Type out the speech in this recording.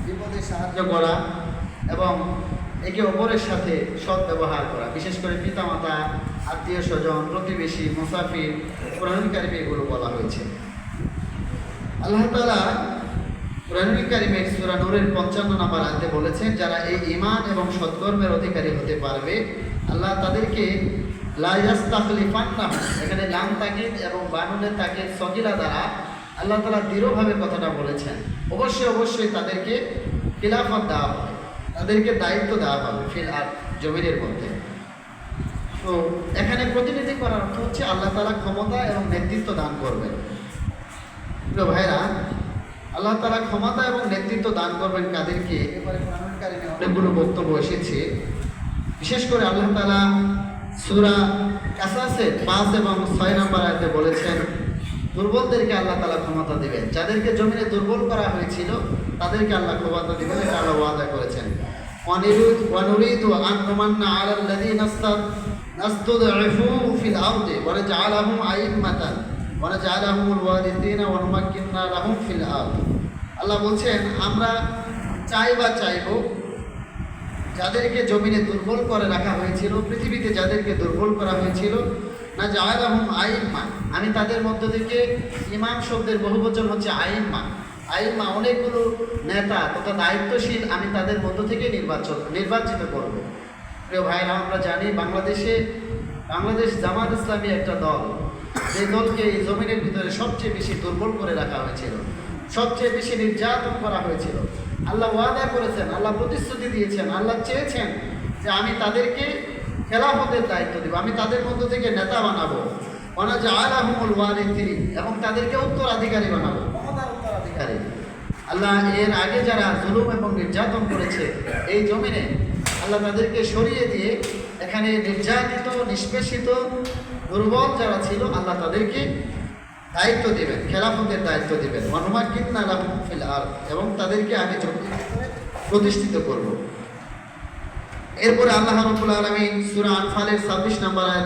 বিপদে সাহায্য করা এবং একে অপরের সাথে সৎ ব্যবহার করা, বিশেষ করে পিতামাতা, আত্মীয় স্বজন, প্রতিবেশী, মুসাফির, কোরআনুল কারিমে এগুলো বলা হয়েছে। আল্লাহ তাআলা কোরআনুল কারিমের সূরা নূরের 55 নম্বর আয়াতে বলেছেন, যারা এই ঈমান এবং সৎকর্মের অধিকারী হতে পারবে আল্লাহ তাদেরকে লা ইয়াস্তাখলিফান্নাহুম, এখানে লাম তাকিদ এবং বানুনের তাকিদ সগিরা দ্বারা আল্লাহ তাআলা দৃঢ়ভাবে কথাটা বলেছেন। অবশ্যই তাদেরকে খিলাফত দেওয়া হবে, তাদেরকে দায়িত্ব দেওয়া হবে ফিল আরদ, জমিনের মধ্যে। তো এখানে প্রতিনিধি করার অর্থ হচ্ছে আল্লাহ তাআলা ক্ষমতা এবং নেতৃত্ব দান করবেন। প্রিয় ভাইরা, আল্লাহ তাআলা ক্ষমতা এবং নেতৃত্ব দান করবেন কাদেরকে? এবারে কোরআনুল কারিমে অনেকগুলো বক্তব্য এসেছে। বিশেষ করে আল্লাহ তাআলা সূরা কাসাসের 5 এবং 6 নম্বর আয়াতে বলেছেন, দুর্বলদেরকে আল্লাহ তাআলা ক্ষমতা দিবেন। যাদেরকে জমিনে দুর্বল করা হয়েছিল তাদেরকে আল্লাহ ক্ষমতা দিবেন, এটা আল্লাহ ওয়াদা করেছেন। ওয়ানুরিদু আন নুমান্না আলাল লাযীনা নাস্তাদঈফু ফিল আরদি ওয়া নাজআলাহুম আইম্মাতান ওয়া নাজআলাহুমুল ওয়ারিসিনা ওয়া নুমাক্কিন্না লাহুম ফিল আরদ। আল্লাহ বলছেন, আমরা চাইব যাদেরকে জমিনে দুর্বল করে রাখা হয়েছিল, পৃথিবীতে যাদেরকে দুর্বল করা হয়েছিল, না জাআলাহুম আইম্মা, আমি তাদের মধ্য থেকে, ইমাম শব্দের বহুবচন হচ্ছে আইম্মা, আইম্মা অনেকগুলো নেতা তথা দায়িত্বশীল আমি তাদের মধ্য থেকে নির্বাচিত করব। প্রিয় ভাইরা, আমরা জানি বাংলাদেশ জামাত ইসলামী একটা দল, যে দলকে এই জমিনের ভিতরে সবচেয়ে বেশি দুর্বল করে রাখা হয়েছিল, সবচেয়ে বেশি নির্যাতন করা হয়েছিল। আল্লাহ ওয়াদা করেছেন, আল্লাহ প্রতিশ্রুতি দিয়েছেন, আল্লাহ চেয়েছেন যে আমি তাদেরকে খেলাফতের দায়িত্ব দেব, আমি তাদের মধ্য থেকে নেতা বানাবো, ওয়ানাজআলাহুমুল ওয়ারিসিন, এবং তাদেরকে উত্তরাধিকারী বানাবো, ক্ষমতার উত্তরাধিকারী। আল্লাহ এর আগে যারা জুলুম এবং নির্যাতন করেছে এই জমিনে, আল্লাহ তাদেরকে সরিয়ে দিয়ে এখানে নির্যাতিত, নিষ্পেষিত, দুর্বল যারা ছিল আল্লাহ তাদেরকে দায়িত্ব দেবেন, খেলাফতের দায়িত্ব দেবেন, ওয়া নুমাক্কিন্না লাহুম ফিল আরদ, এবং তাদেরকে আমি প্রতিষ্ঠিত করব। এরপরে আল্লাহ রাব্বুল আলামিন সূরা আনফালের 26 নম্বর আয়াতে